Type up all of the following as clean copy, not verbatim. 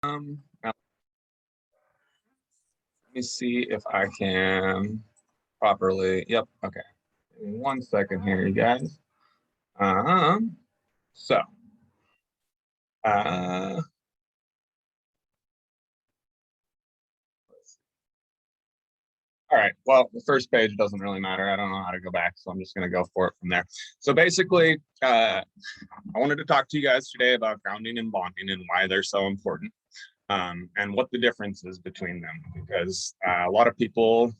Let me see if I can properly. Yep. Okay. 1 second here, you guys. So, all right, well, the first page doesn't really matter. I don't know how to go back, so I'm just going to go for it from there. So basically, I wanted to talk to you guys today about grounding and bonding and why they're so important, and what the difference is between them, because a lot of people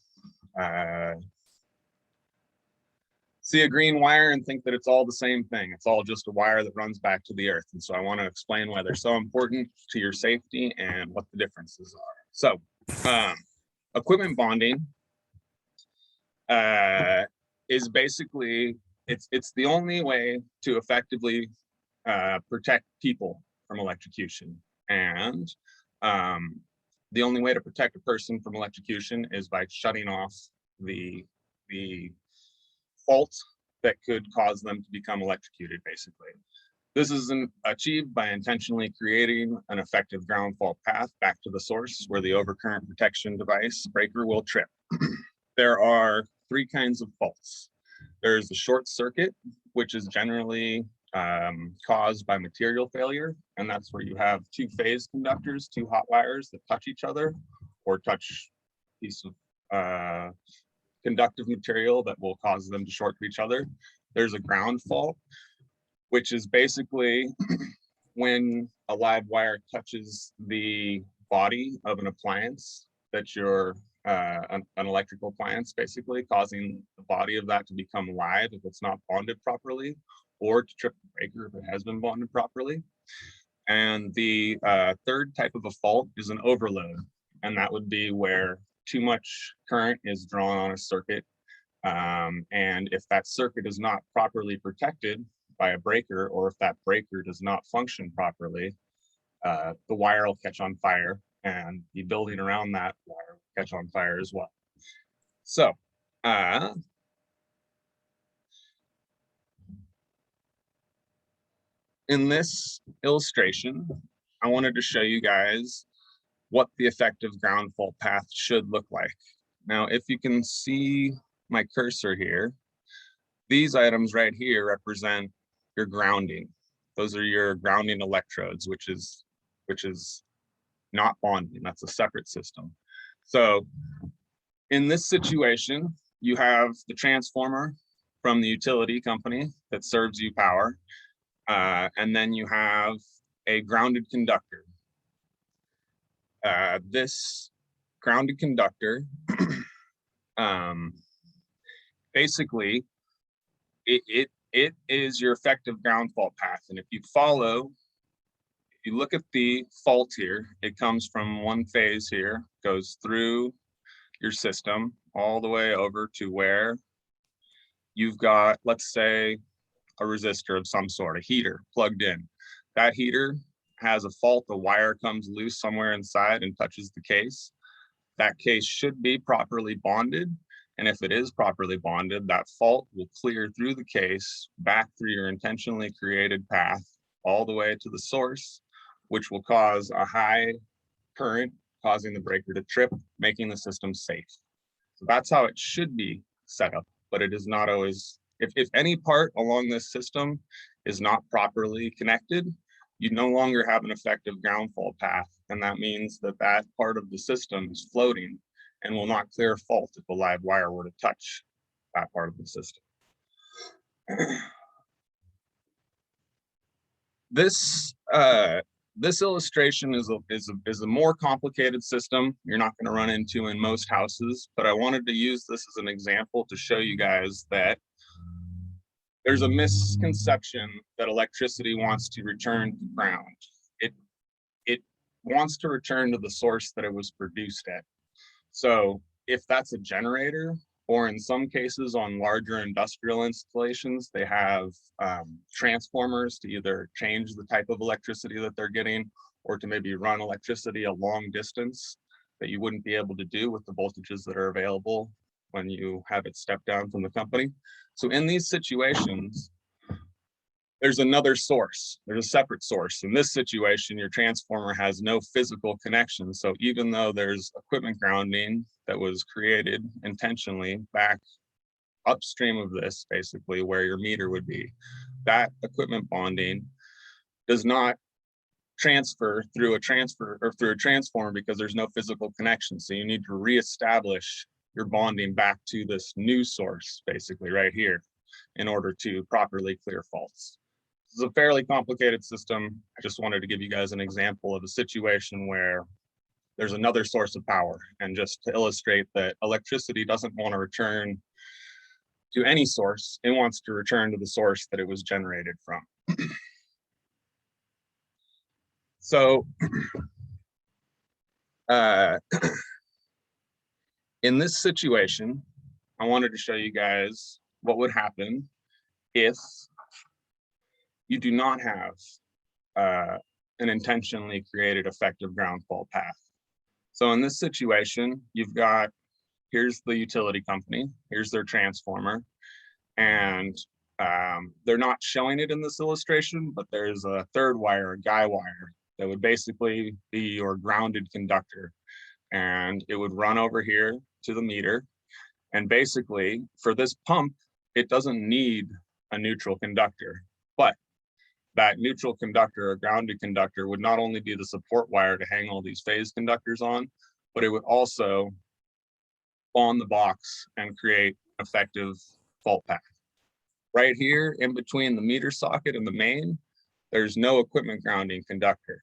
see a green wire and think that it's all the same thing. It's all just a wire that runs back to the earth. And so I want to explain why they're so important to your safety and what the differences are. So equipment bonding is basically, it's the only way to effectively protect people from electrocution. And the only way to protect a person from electrocution is by shutting off the fault that could cause them to become electrocuted, basically. This is achieved by intentionally creating an effective ground fault path back to the source where the overcurrent protection device breaker will trip. There are 3 kinds of faults. There's a short circuit, which is generally caused by material failure, and that's where you have 2-phase conductors, 2 hot wires that touch each other or touch a piece of conductive material that will cause them to short to each other. There's a ground fault, which is basically when a live wire touches the body of an appliance that you're an electrical appliance, basically causing the body of that to become live if it's not bonded properly, or to trip the breaker if it has been bonded properly. And the third type of a fault is an overload, and that would be where too much current is drawn on a circuit, and if that circuit is not properly protected by a breaker, or if that breaker does not function properly, the wire will catch on fire, and the building around that wire will catch on fire as well. So in this illustration, I wanted to show you guys what the effective ground fault path should look like. Now, if you can see my cursor here, these items right here represent your grounding. Those are your grounding electrodes, which is not bonding. That's a separate system. So in this situation, you have the transformer from the utility company that serves you power, and then you have a grounded conductor. This grounded conductor, basically, it is your effective ground fault path. And if you look at the fault here, it comes from one phase here, goes through your system all the way over to where you've got, let's say, a resistor of some sort, a heater plugged in. That heater has a fault, the wire comes loose somewhere inside and touches the case. That case should be properly bonded. And if it is properly bonded, that fault will clear through the case, back through your intentionally created path, all the way to the source, which will cause a high current, causing the breaker to trip, making the system safe. So that's how it should be set up, but it is not always. If any part along this system is not properly connected, you no longer have an effective ground fault path. And that means that that part of the system is floating and will not clear a fault if a live wire were to touch that part of the system. This illustration is a more complicated system you're not going to run into in most houses, but I wanted to use this as an example to show you guys that there's a misconception that electricity wants to return to ground. It wants to return to the source that it was produced at. So if that's a generator, or in some cases on larger industrial installations, they have transformers to either change the type of electricity that they're getting, or to maybe run electricity a long distance that you wouldn't be able to do with the voltages that are available when you have it stepped down from the company. So in these situations, there's another source. There's a separate source. In this situation, your transformer has no physical connection. So even though there's equipment grounding that was created intentionally back upstream of this, basically where your meter would be, that equipment bonding does not transfer through a transformer because there's no physical connection. So you need to reestablish your bonding back to this new source, basically right here, in order to properly clear faults. This is a fairly complicated system. I just wanted to give you guys an example of a situation where there's another source of power, and just to illustrate that electricity doesn't want to return to any source. It wants to return to the source that it was generated from. So in this situation, I wanted to show you guys what would happen if you do not have an intentionally created effective ground fault path. So in this situation, you've got, here's the utility company, here's their transformer, and they're not showing it in this illustration, but there's a third wire, a guy wire, that would basically be your grounded conductor. And it would run over here to the meter. And basically, for this pump, it doesn't need a neutral conductor, but that neutral conductor or grounded conductor would not only be the support wire to hang all these phase conductors on, but it would also bond the box and create effective fault path. Right here in between the meter socket and the main, there's no equipment grounding conductor.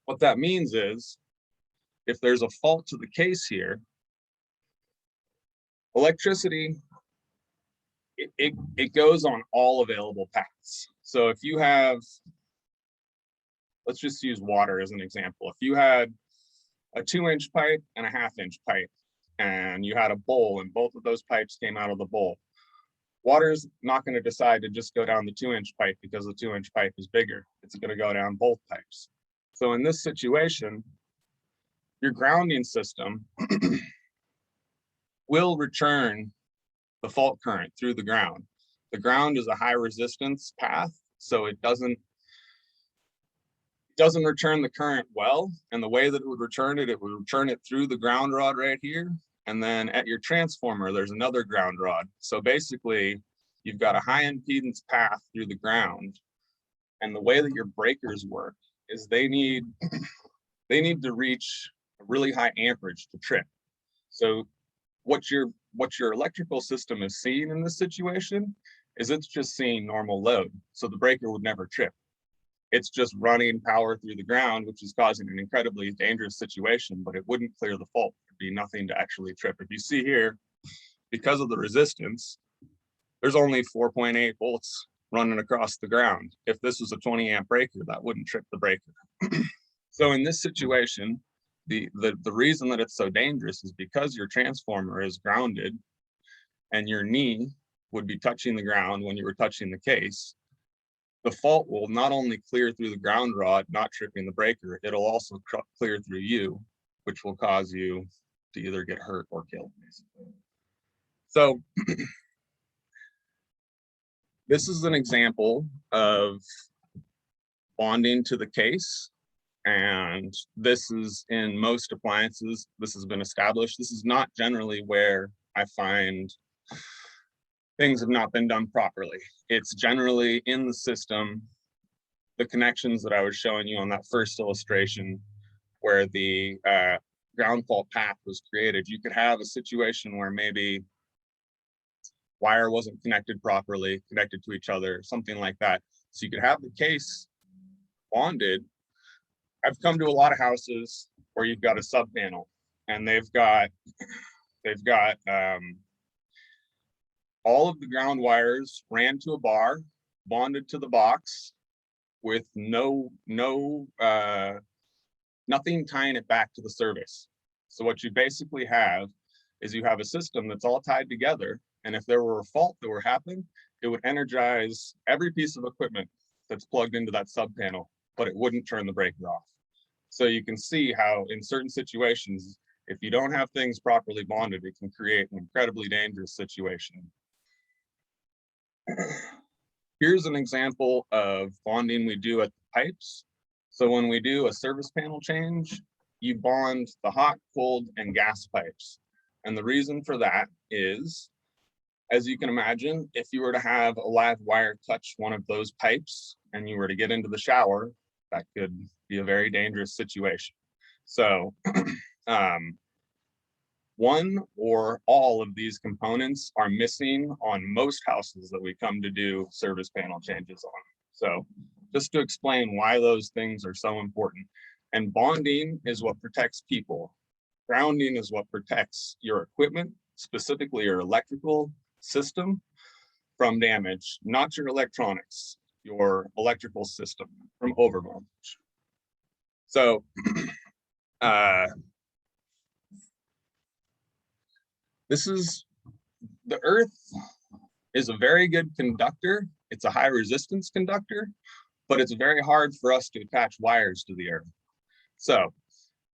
What that means is, if there's a fault to the case here, electricity, it goes on all available paths. So if you have, let's just use water as an example. If you had a 2-inch pipe and a 1/2-inch pipe, and you had a bowl and both of those pipes came out of the bowl, water's not going to decide to just go down the 2-inch pipe because the 2-inch pipe is bigger. It's going to go down both pipes. So in this situation, your grounding system will return the fault current through the ground. The ground is a high resistance path, so it doesn't return the current well. And the way that it would return it would return it through the ground rod right here. And then at your transformer, there's another ground rod. So basically, you've got a high impedance path through the ground. And the way that your breakers work is they need to reach a really high amperage to trip. So what your electrical system is seeing in this situation is it's just seeing normal load. So the breaker would never trip. It's just running power through the ground, which is causing an incredibly dangerous situation, but it wouldn't clear the fault. There'd be nothing to actually trip. If you see here, because of the resistance, there's only 4.8 volts running across the ground. If this was a 20 amp breaker, that wouldn't trip the breaker. So in this situation, the reason that it's so dangerous is because your transformer is grounded and your knee would be touching the ground when you were touching the case. The fault will not only clear through the ground rod, not tripping the breaker, it'll also clear through you, which will cause you to either get hurt or killed, basically. So this is an example of bonding to the case. And this is in most appliances, this has been established. This is not generally where I find things have not been done properly. It's generally in the system, the connections that I was showing you on that first illustration where the ground fault path was created. You could have a situation where maybe wire wasn't connected properly, connected to each other, something like that. So you could have the case bonded. I've come to a lot of houses where you've got a sub panel and they've got all of the ground wires ran to a bar, bonded to the box with nothing tying it back to the service. So what you basically have is you have a system that's all tied together. And if there were a fault that were happening, it would energize every piece of equipment that's plugged into that sub panel, but it wouldn't turn the breaker off. So you can see how in certain situations, if you don't have things properly bonded, it can create an incredibly dangerous situation. Here's an example of bonding we do at the pipes. So when we do a service panel change, you bond the hot, cold, and gas pipes. And the reason for that is, as you can imagine, if you were to have a live wire touch one of those pipes and you were to get into the shower, that could be a very dangerous situation. So one or all of these components are missing on most houses that we come to do service panel changes on. So just to explain why those things are so important. And bonding is what protects people. Grounding is what protects your equipment, specifically your electrical system, from damage, not your electronics, your electrical system from overvoltage. So the earth is a very good conductor. It's a high resistance conductor, but it's very hard for us to attach wires to the earth. So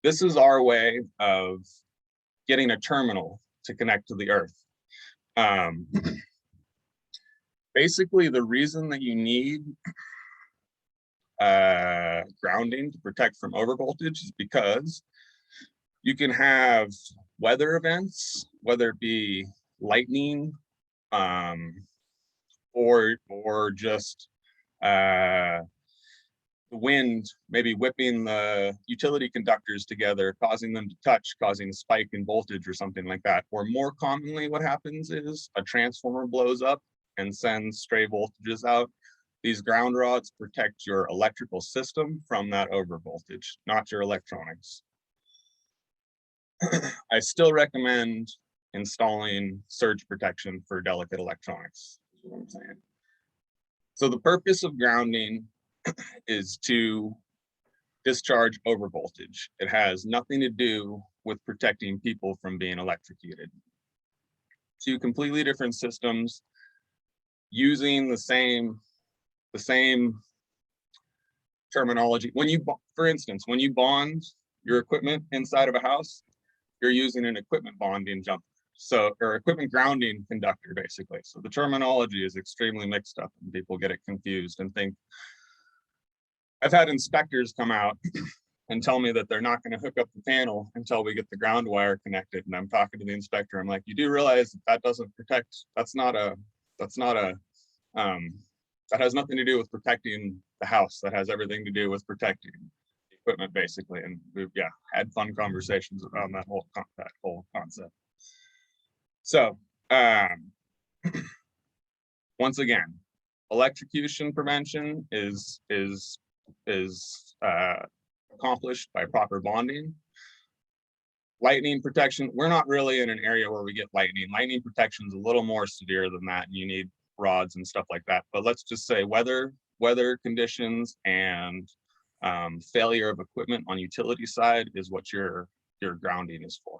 this is our way of getting a terminal to connect to the earth. Basically, the reason that you need grounding to protect from overvoltage is because you can have weather events, whether it be lightning, or just the wind maybe whipping the utility conductors together, causing them to touch, causing a spike in voltage or something like that. Or more commonly, what happens is a transformer blows up and sends stray voltages out. These ground rods protect your electrical system from that overvoltage, not your electronics. I still recommend installing surge protection for delicate electronics, is what I'm saying. So the purpose of grounding is to discharge overvoltage. It has nothing to do with protecting people from being electrocuted. Two completely different systems using the same terminology. When you, for instance, when you bond your equipment inside of a house, you're using an equipment bonding jumper. So, or equipment grounding conductor, basically. So the terminology is extremely mixed up and people get it confused and think. I've had inspectors come out and tell me that they're not going to hook up the panel until we get the ground wire connected. And I'm talking to the inspector. I'm like, you do realize that doesn't protect, that has nothing to do with protecting the house. That has everything to do with protecting the equipment, basically. And we've, had fun conversations around that whole concept. So once again, electrocution prevention is accomplished by proper bonding. Lightning protection, we're not really in an area where we get lightning. Lightning protection is a little more severe than that. You need rods and stuff like that. But let's just say weather conditions and failure of equipment on utility side is what your grounding is for.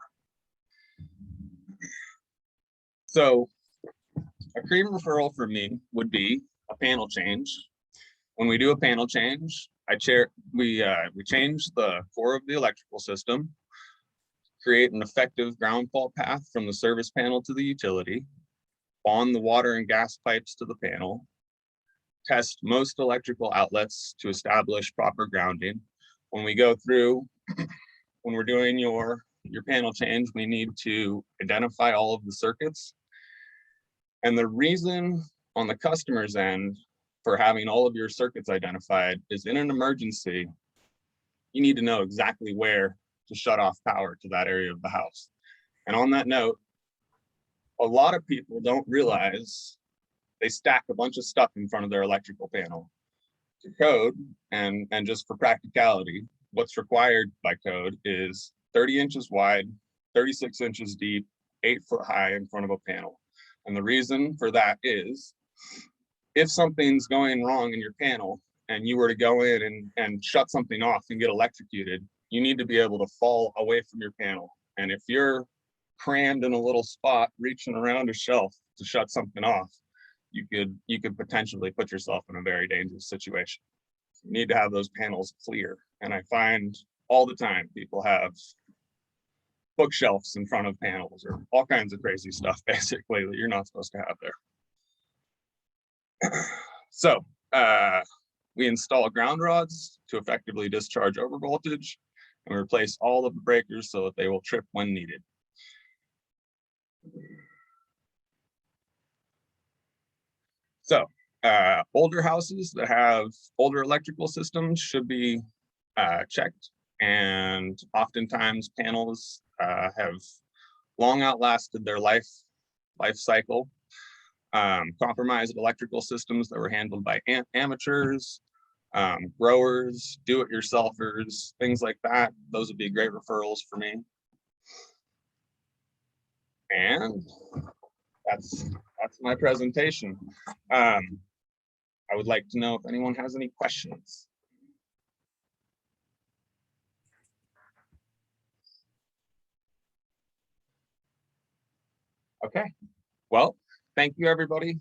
So a cream referral for me would be a panel change. When we do a panel change, we change the core of the electrical system, create an effective ground fault path from the service panel to the utility, bond the water and gas pipes to the panel, test most electrical outlets to establish proper grounding. When we go through, when we're doing your panel change, we need to identify all of the circuits. And the reason on the customer's end for having all of your circuits identified is in an emergency, you need to know exactly where to shut off power to that area of the house. And on that note, a lot of people don't realize they stack a bunch of stuff in front of their electrical panel. To code, and just for practicality, what's required by code is 30 inches wide, 36 inches deep, 8 foot high in front of a panel. And the reason for that is if something's going wrong in your panel and you were to go in and shut something off and get electrocuted, you need to be able to fall away from your panel. And if you're crammed in a little spot reaching around a shelf to shut something off, you could potentially put yourself in a very dangerous situation. You need to have those panels clear. And I find all the time people have bookshelves in front of panels or all kinds of crazy stuff basically that you're not supposed to have there. So we install ground rods to effectively discharge overvoltage, and we replace all of the breakers so that they will trip when needed. So older houses that have older electrical systems should be checked, and oftentimes panels have long outlasted their life cycle. Compromised electrical systems that were handled by amateurs, growers, do-it-yourselfers, things like that. Those would be great referrals for me. And that's my presentation. I would like to know if anyone has any questions. Okay, well, thank you, everybody.